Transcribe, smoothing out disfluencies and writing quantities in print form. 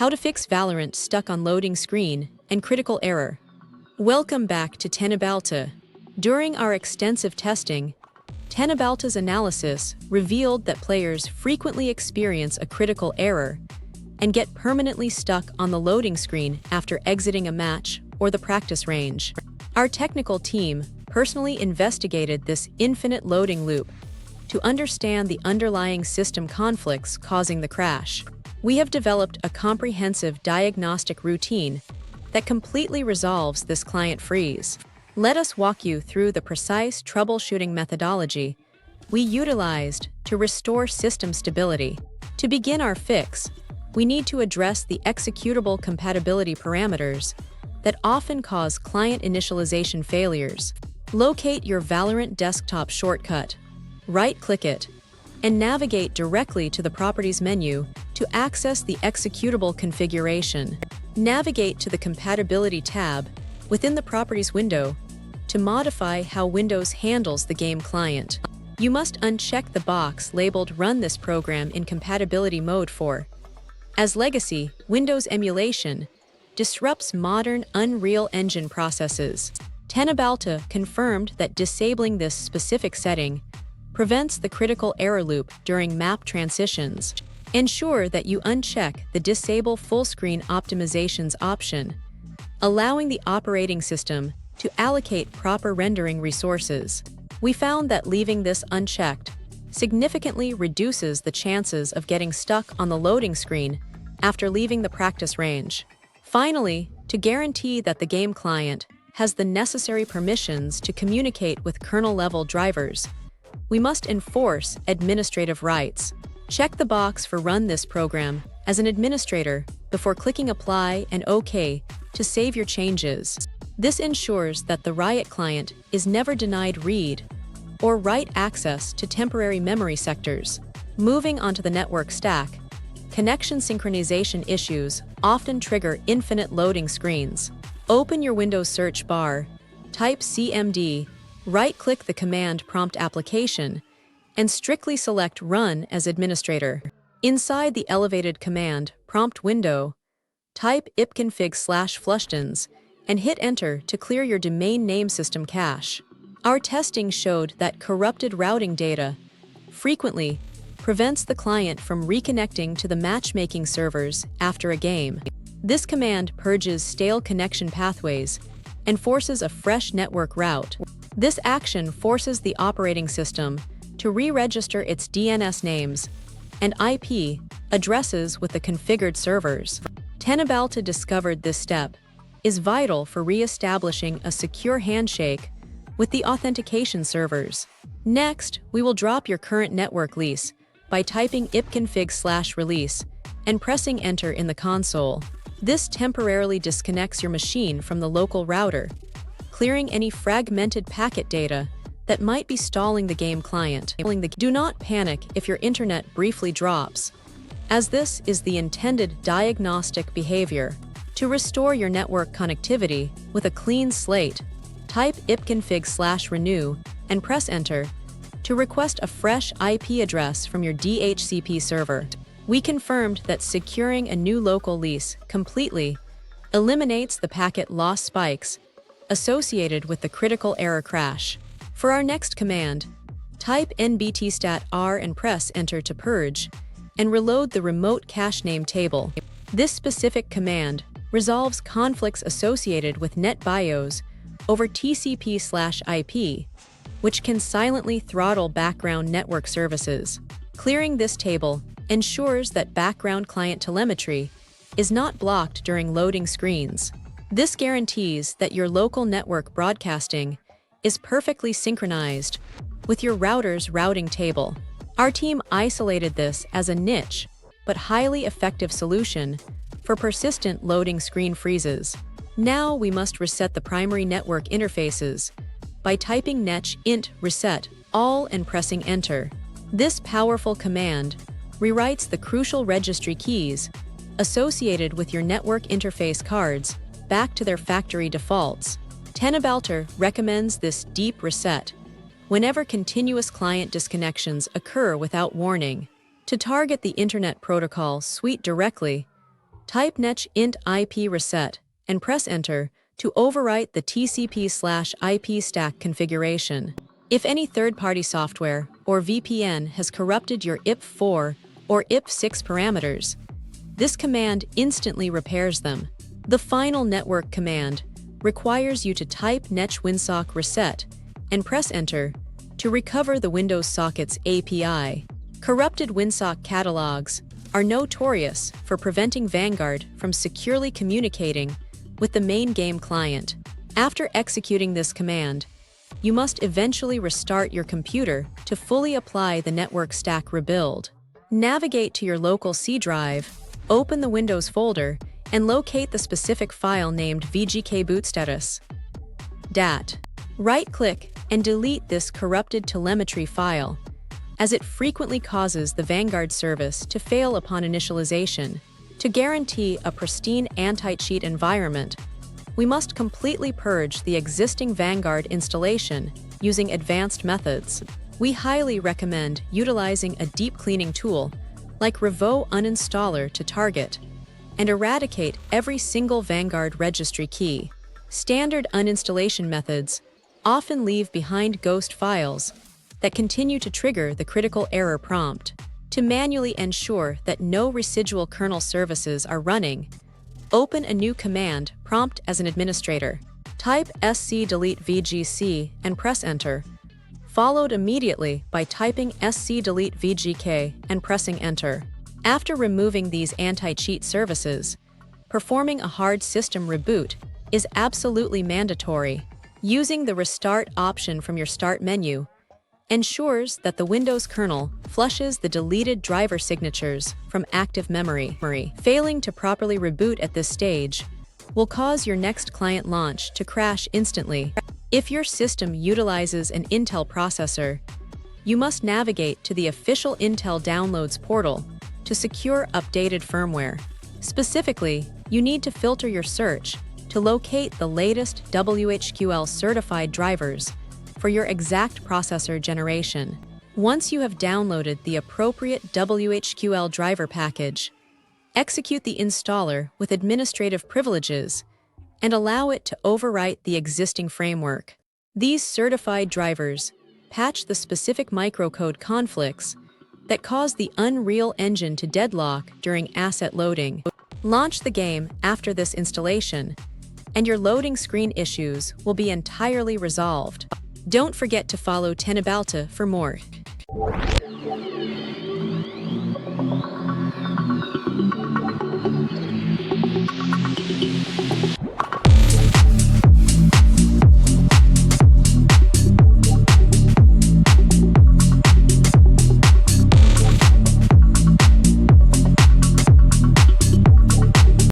How to fix Valorant stuck on loading screen and critical error. Welcome back to Tenabalta. During our extensive testing, Tenabalta's analysis revealed that players frequently experience a critical error and get permanently stuck on the loading screen after exiting a match or the practice range. Our technical team personally investigated this infinite loading loop to understand the underlying system conflicts causing the crash. We have developed a comprehensive diagnostic routine that completely resolves this client freeze. Let us walk you through the precise troubleshooting methodology we utilized to restore system stability. To begin our fix, we need to address the executable compatibility parameters that often cause client initialization failures. Locate your Valorant desktop shortcut, right-click it, and navigate directly to the Properties menu to access the executable configuration. Navigate to the Compatibility tab within the Properties window to modify how Windows handles the game client. You must uncheck the box labeled Run this program in compatibility mode for, as legacy, Windows emulation disrupts modern Unreal Engine processes. Tenabalta confirmed that disabling this specific setting prevents the critical error loop during map transitions. Ensure that you uncheck the Disable Fullscreen Optimizations option, allowing the operating system to allocate proper rendering resources. We found that leaving this unchecked significantly reduces the chances of getting stuck on the loading screen after leaving the practice range. Finally, to guarantee that the game client has the necessary permissions to communicate with kernel-level drivers, we must enforce administrative rights. Check the box for Run this program as an administrator before clicking Apply and OK to save your changes. This ensures that the Riot client is never denied read or write access to temporary memory sectors. Moving onto the network stack, connection synchronization issues often trigger infinite loading screens. Open your Windows search bar, type CMD, right-click the command prompt application, and strictly select Run as administrator. Inside the elevated command prompt window, type ipconfig/flushtons and hit Enter to clear your domain name system cache. Our testing showed that corrupted routing data frequently prevents the client from reconnecting to the matchmaking servers after a game. This command purges stale connection pathways and forces a fresh network route. This action forces the operating system to re-register its DNS names and IP addresses with the configured servers. Tenabalta discovered this step is vital for re-establishing a secure handshake with the authentication servers. Next, we will drop your current network lease by typing ipconfig/release and pressing Enter in the console. This temporarily disconnects your machine from the local router, clearing any fragmented packet data that might be stalling the game client. Do not panic if your internet briefly drops, as this is the intended diagnostic behavior. To restore your network connectivity with a clean slate, type ipconfig/renew and press Enter to request a fresh IP address from your DHCP server. We confirmed that securing a new local lease completely eliminates the packet loss spikes associated with the critical error crash. For our next command, type nbtstat-r and press Enter to purge and reload the remote cache name table. This specific command resolves conflicts associated with NetBIOS over TCP/IP, which can silently throttle background network services. Clearing this table ensures that background client telemetry is not blocked during loading screens. This guarantees that your local network broadcasting is perfectly synchronized with your router's routing table. Our team isolated this as a niche but highly effective solution for persistent loading screen freezes. Now we must reset the primary network interfaces by typing netch int reset all and pressing Enter. This powerful command rewrites the crucial registry keys associated with your network interface cards back to their factory defaults. Tenabalta recommends this deep reset whenever continuous client disconnections occur without warning. To target the Internet Protocol suite directly, Type netch int IP reset and press enter to overwrite the TCP/IP stack configuration. If any third-party software or VPN has corrupted your IP4 or IP6 parameters, this command instantly repairs them. The final network command requires you to type netch winsock reset and press enter to recover the Windows socket's API. Corrupted Winsock catalogs are notorious for preventing Vanguard from securely communicating with the main game client. After executing this command, you must eventually restart your computer to fully apply the network stack rebuild. Navigate to your local C drive, open the Windows folder, and locate the specific file named vgkbootstatus.dat. Right-click and delete this corrupted telemetry file, as it frequently causes the Vanguard service to fail upon initialization. To guarantee a pristine anti-cheat environment, we must completely purge the existing Vanguard installation using advanced methods. We highly recommend utilizing a deep cleaning tool like Revo Uninstaller to target and eradicate every single Vanguard registry key. Standard uninstallation methods often leave behind ghost files that continue to trigger the critical error prompt. To manually ensure that no residual kernel services are running, open a new command prompt as an administrator. Type scdelete vgc and press enter, followed immediately by typing scdelete vgk and pressing enter. After removing these anti-cheat services, performing a hard system reboot is absolutely mandatory. Using the restart option from your start menu ensures that the Windows kernel flushes the deleted driver signatures from active memory. Failing to properly reboot at this stage will cause your next client launch to crash instantly. If your system utilizes an Intel processor, you must navigate to the official Intel Downloads portal to secure updated firmware. Specifically, you need to filter your search to locate the latest WHQL certified drivers for your exact processor generation. Once you have downloaded the appropriate WHQL driver package, execute the installer with administrative privileges and allow it to overwrite the existing framework. These certified drivers patch the specific microcode conflicts that cause the Unreal Engine to deadlock during asset loading. Launch the game after this installation, and your loading screen issues will be entirely resolved. Don't forget to follow Tenabalta for more.